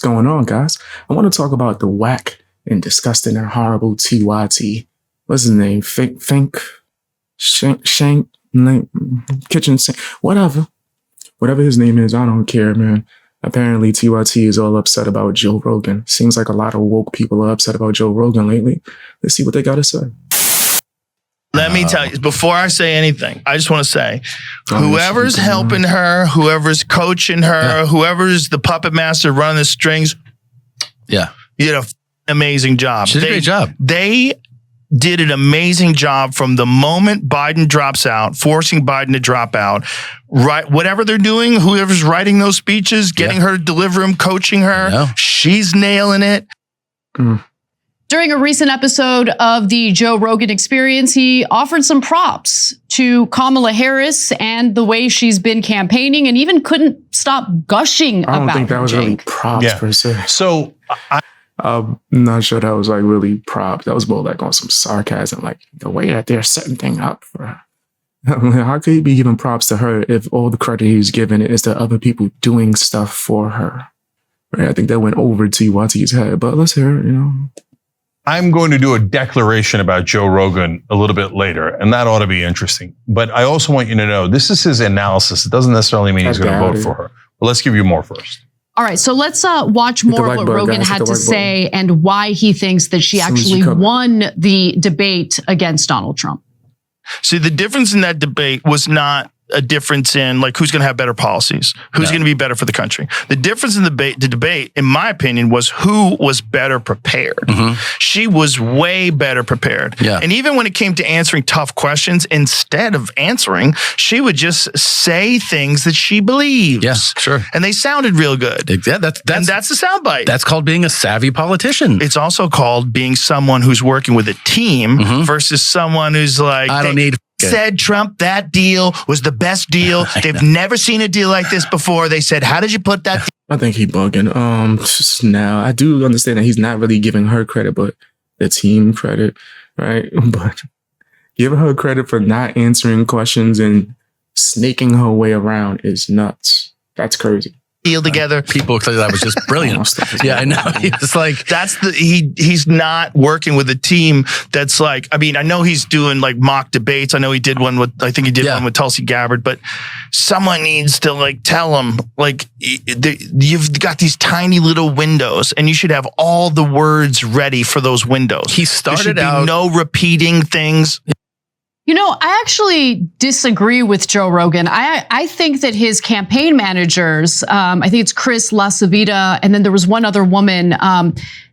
going on, guys? I want to talk about the whack and disgusting and horrible TYT. What's his name? Cenk, kitchen sink, whatever his name is. I don't care, man. Apparently, TYT is all upset about Joe Rogan. Seems like a lot of woke people are upset about Joe Rogan lately. Let's see what they got to say. Let me tell you, before I say anything, I just want to say, whoever's helping her, whoever's coaching her, whoever's the puppet master running the strings, you did an amazing job. She did a great job. They did an amazing job from the moment Biden drops out, forcing Biden to drop out. Right, whatever they're doing, whoever's writing those speeches, getting her to deliver them, coaching her, she's nailing it. During a recent episode of the Joe Rogan Experience, he offered some props to Kamala Harris and the way she's been campaigning, and even couldn't stop gushing about it. I don't think that was really props per se. So I'm not sure that was like really props. That was more like on some sarcasm, like the way that they're setting things up for her. How could he be giving props to her if all the credit he's giving is to other people doing stuff for her? Right? I think that went over TYT's head, but let's hear it, I'm going to do a declaration about Joe Rogan a little bit later, and that ought to be interesting. But I also want you to know, this is his analysis. It doesn't necessarily mean he's going to vote for her. But let's give you more first. All right, so let's watch more of what Rogan had to say and why he thinks that she actually won the debate against Donald Trump. See, the difference in that debate was not a difference in like who's going to have better policies, who's going to be better for the country. The difference in the debate, in my opinion, was who was better prepared. She was way better prepared. And even when it came to answering tough questions, instead of answering, she would just say things that she believes. And they sounded real good. Yeah, that's the soundbite. That's called being a savvy politician. It's also called being someone who's working with a team versus someone who's like, I don't need. Said Trump, that deal was the best deal. They've never seen a deal like this before. They said, how did you put that? I think he bugging. Now I do understand that he's not really giving her credit, but the team credit, right? But giving her credit for not answering questions and snaking her way around is nuts. That's crazy. Deal together. People said that was just brilliant. I know. It's like he's not working with a team that's like, I mean, I know he's doing like mock debates. I know he did one with, I think he did one with Tulsi Gabbard, but someone needs to like tell him like, you've got these tiny little windows and you should have all the words ready for those windows. He started out no repeating things. I actually disagree with Joe Rogan. I think that his campaign managers, I think it's Chris LaCivita, and then there was one other woman,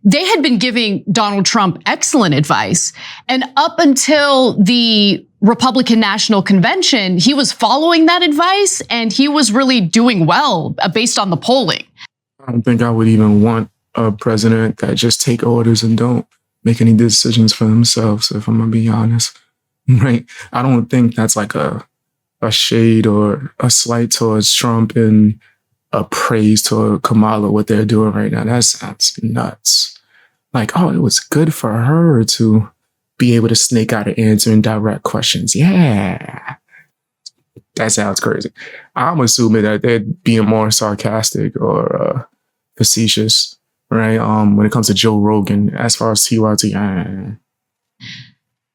they had been giving Donald Trump excellent advice. And up until the Republican National Convention, he was following that advice and he was really doing well based on the polling. I don't think I would even want a president that just take orders and don't make any decisions for themselves, if I'm going to be honest. Right. I don't think that's like a shade or a slight towards Trump and a praise toward Kamala, what they're doing right now. That sounds nuts. Like, it was good for her to be able to snake out an answer and direct questions. Yeah. That sounds crazy. I'm assuming that they're being more sarcastic or facetious, right? When it comes to Joe Rogan, as far as TYT,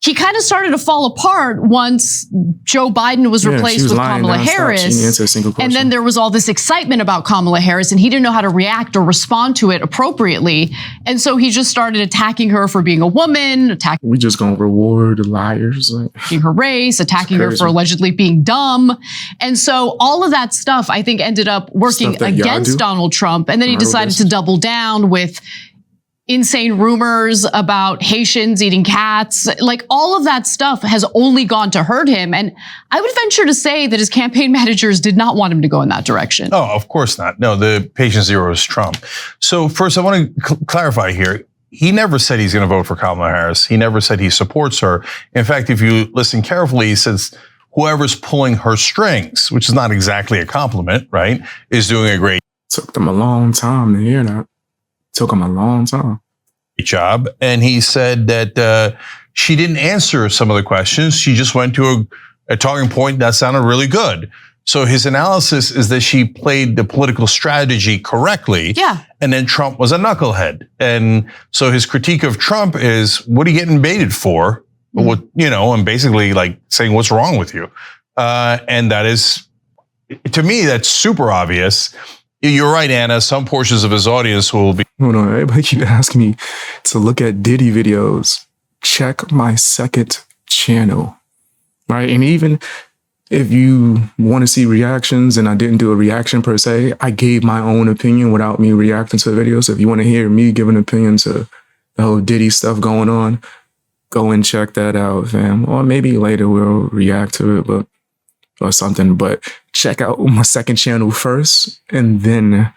he kind of started to fall apart once Joe Biden was replaced with Kamala Harris. And then there was all this excitement about Kamala Harris, and he didn't know how to react or respond to it appropriately. And so he just started attacking her for being a woman, we just gonna reward liars. Attacking her race, attacking her for allegedly being dumb. And so all of that stuff, I think, ended up working against Donald Trump. And then he decided to double down with insane rumors about Haitians eating cats. Like all of that stuff has only gone to hurt him. And I would venture to say that his campaign managers did not want him to go in that direction. Oh, of course not. No, the patient zero is Trump. So first I want to clarify here. He never said he's going to vote for Kamala Harris. He never said he supports her. In fact, if you listen carefully, he says whoever's pulling her strings, which is not exactly a compliment, right, is doing a great Took them a long time to hear that. Took him a long time. Job. And he said that she didn't answer some of the questions. She just went to a talking point that sounded really good. So his analysis is that she played the political strategy correctly. Yeah. And then Trump was a knucklehead. And so his critique of Trump is, what are you getting baited for? What, and basically like saying, what's wrong with you? And that is, to me, that's super obvious. You're right, Anna. Some portions of his audience will be. Hold on. Everybody keep asking me to look at Diddy videos. Check my second channel. Right. And even if you want to see reactions, and I didn't do a reaction per se, I gave my own opinion without me reacting to the video. So if you want to hear me give an opinion to the whole Diddy stuff going on, go and check that out, fam. Or maybe later we'll react to it, or something. But check out my second channel first, and then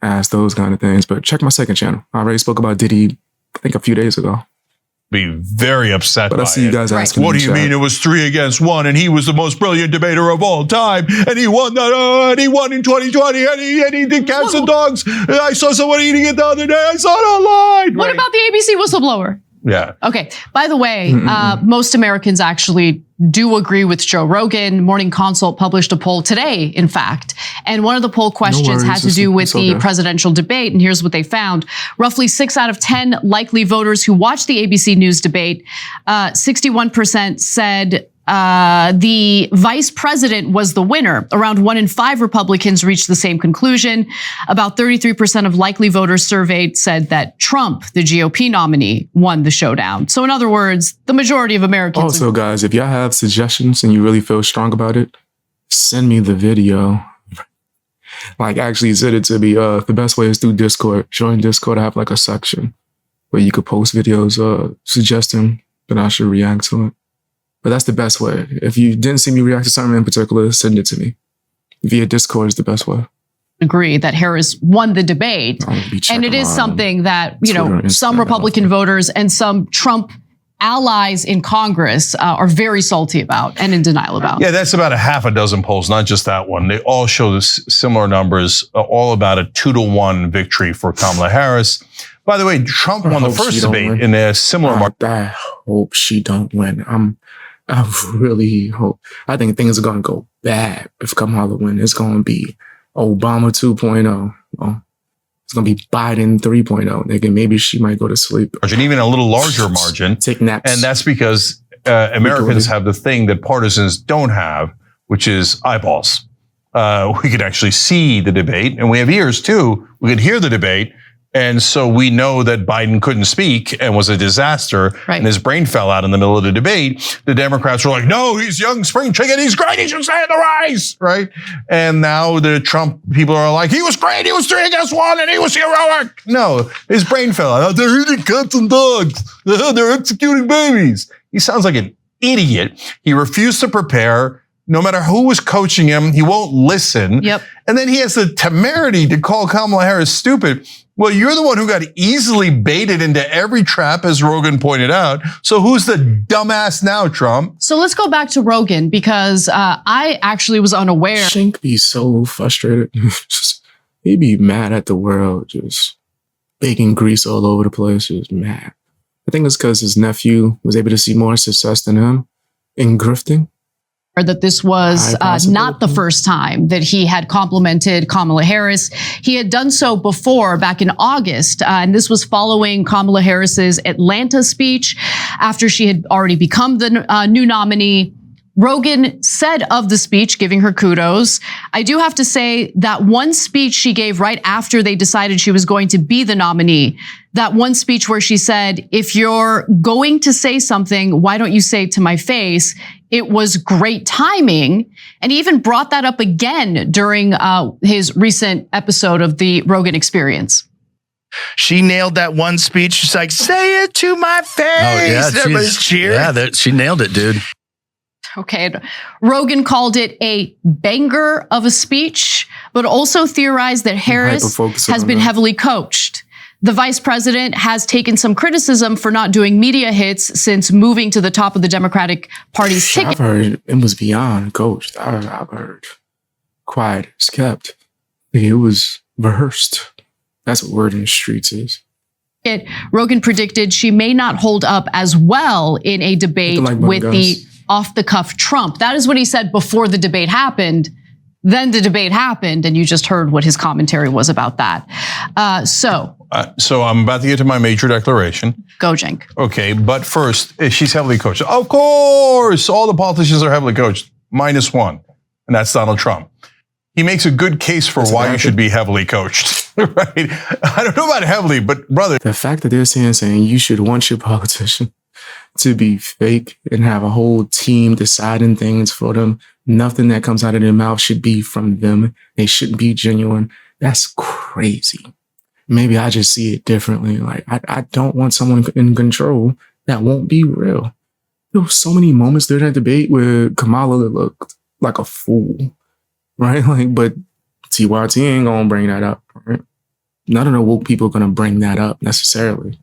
ask those kind of things. But check my second channel. I already spoke about Diddy, I think a few days ago. Be very upset. But I see you guys asking. What do you mean it was 3 against 1, and he was the most brilliant debater of all time, and he won that, and he won in 2020, and he did cats and dogs. I saw someone eating it the other day. I saw it online. What about the ABC whistleblower? Yeah. Okay. By the way, most Americans actually do agree with Joe Rogan. Morning Consult published a poll today, in fact. And one of the poll questions had to do with the presidential debate. And here's what they found. Roughly 6 out of 10 likely voters who watched the ABC News debate, 61% said the vice president was the winner. Around 1 in 5 Republicans reached the same conclusion. About 33% of likely voters surveyed said that Trump, the GOP nominee, won the showdown. So in other words, the majority of Americans. Also, guys, if y'all have suggestions and you really feel strong about it, send me the video. Like, actually send it to me. The best way is through Discord. Join Discord. I have like a section where you could post videos suggesting that I should react to it. But that's the best way. If you didn't see me react to something in particular, send it to me. Via Discord is the best way. Agree that Harris won the debate. And it is something that, some Republican voters and some Trump allies in Congress are very salty about and in denial about. Yeah, that's about a half a dozen polls, not just that one. They all show similar numbers, all about a 2-1 victory for Kamala Harris. By the way, Trump won the first debate in a similar market. I hope she don't win. I really hope. I think things are going to go bad if Kamala wins. It's going to be Obama 2.0. It's going to be Biden 3.0. Nigga, maybe she might go to sleep. And even a little larger margin. Take naps. And that's because Americans have the thing that partisans don't have, which is eyeballs. We could actually see the debate, and we have ears too. We could hear the debate. And so we know that Biden couldn't speak and was a disaster, and his brain fell out in the middle of the debate. The Democrats were like, no, he's young spring chicken. He's great. He should stay in the race, right? And now the Trump people are like, he was great. He was 3 against 1 and he was heroic. No, his brain fell out. They're eating cats and dogs. They're executing babies. He sounds like an idiot. He refused to prepare. No matter who was coaching him, he won't listen. Yep. And then he has the temerity to call Kamala Harris stupid. Well, you're the one who got easily baited into every trap, as Rogan pointed out. So who's the dumbass now, Trump? So let's go back to Rogan, because I actually was unaware. Cenk be so frustrated. He'd be mad at the world, just baking grease all over the place, just mad. I think it's because his nephew was able to see more success than him in grifting. That this was not the first time that he had complimented Kamala Harris. He had done so before, back in August, and this was following Kamala Harris's Atlanta speech after she had already become the new nominee. Rogan said of the speech, giving her kudos, I do have to say that one speech she gave right after they decided she was going to be the nominee, that one speech where she said, if you're going to say something, why don't you say it to my face? It was great timing. And he even brought that up again during his recent episode of the Rogan Experience. She nailed that one speech. She's like, say it to my face. Oh, yeah, everybody's cheering. Yeah, she nailed it, dude. Okay. Rogan called it a banger of a speech, but also theorized that Harris has been heavily coached. The vice president has taken some criticism for not doing media hits since moving to the top of the Democratic Party's ticket. I've heard it was beyond coached. I've heard quiet as kept. It was rehearsed. That's what word in the streets is. Rogan predicted she may not hold up as well in a debate with the off-the-cuff Trump. That is what he said before the debate happened. Then the debate happened, and you just heard what his commentary was about that. So I'm about to get to my major declaration. Go, Cenk. Okay, but first, she's heavily coached. Of course, all the politicians are heavily coached, -1, and that's Donald Trump. He makes a good case for why you should be heavily coached, right? I don't know about heavily, but brother. The fact that they're saying you should want your politician to be fake and have a whole team deciding things for them. Nothing that comes out of their mouth should be from them. They shouldn't be genuine. That's crazy. Maybe I just see it differently. Like, I don't want someone in control that won't be real. There were so many moments during that debate where Kamala looked like a fool, right? Like, but TYT ain't gonna bring that up, right? None of the woke people are gonna bring that up necessarily.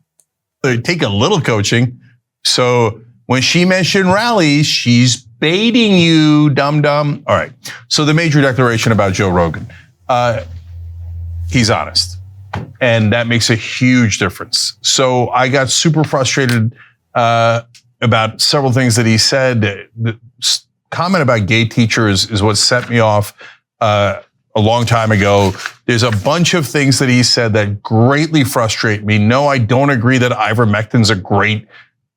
They take a little coaching. So when she mentioned rallies, she's baiting you, dum-dum. All right. So the major declaration about Joe Rogan. He's honest. And that makes a huge difference. So I got super frustrated about several things that he said. The comment about gay teachers is what set me off a long time ago. There's a bunch of things that he said that greatly frustrate me. No, I don't agree that ivermectin's a great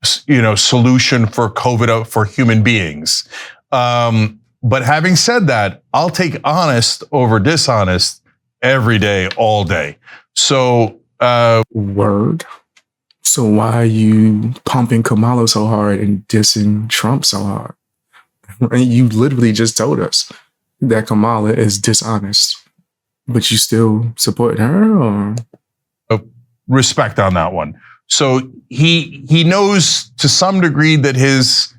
solution for COVID for human beings. But having said that, I'll take honest over dishonest every day, all day. So, word. So why are you pumping Kamala so hard and dissing Trump so hard? You literally just told us that Kamala is dishonest, but you still support her, or? Respect on that one. So he knows to some degree that his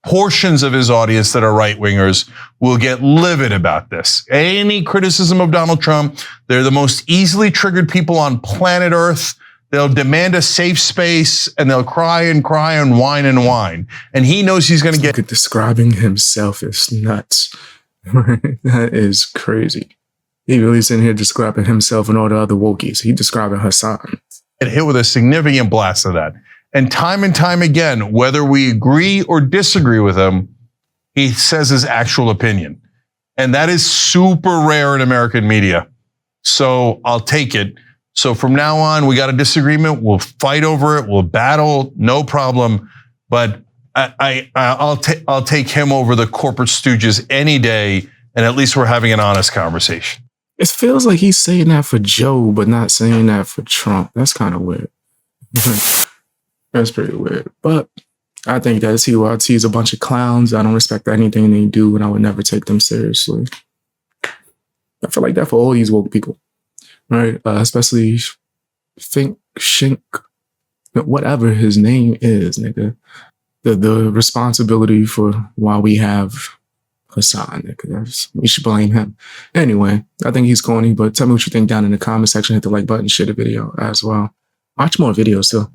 portions of his audience that are right-wingers will get livid about this. Any criticism of Donald Trump, they're the most easily triggered people on planet Earth. They'll demand a safe space and they'll cry and cry and whine and whine. And he knows he's going to get... Describing himself is nuts. That is crazy. He really sitting here describing himself and all the other wokies. He describing Hassan. Hit with a significant blast of that. And time again, whether we agree or disagree with him, he says his actual opinion. And that is super rare in American media. So I'll take it. So from now on, we got a disagreement. We'll fight over it. We'll battle. No problem. But I'll take him over the corporate stooges any day. And at least we're having an honest conversation. It feels like he's saying that for Joe, but not saying that for Trump. That's kind of weird. That's pretty weird. But I think that TYT is a bunch of clowns. I don't respect anything they do, and I would never take them seriously. I feel like that for all these woke people, right? Especially Cenk, whatever his name is, nigga. The responsibility for why we have Hassan, nigga. We should blame him. Anyway, I think he's corny, but tell me what you think down in the comment section. Hit the like button, share the video as well. Watch more videos too.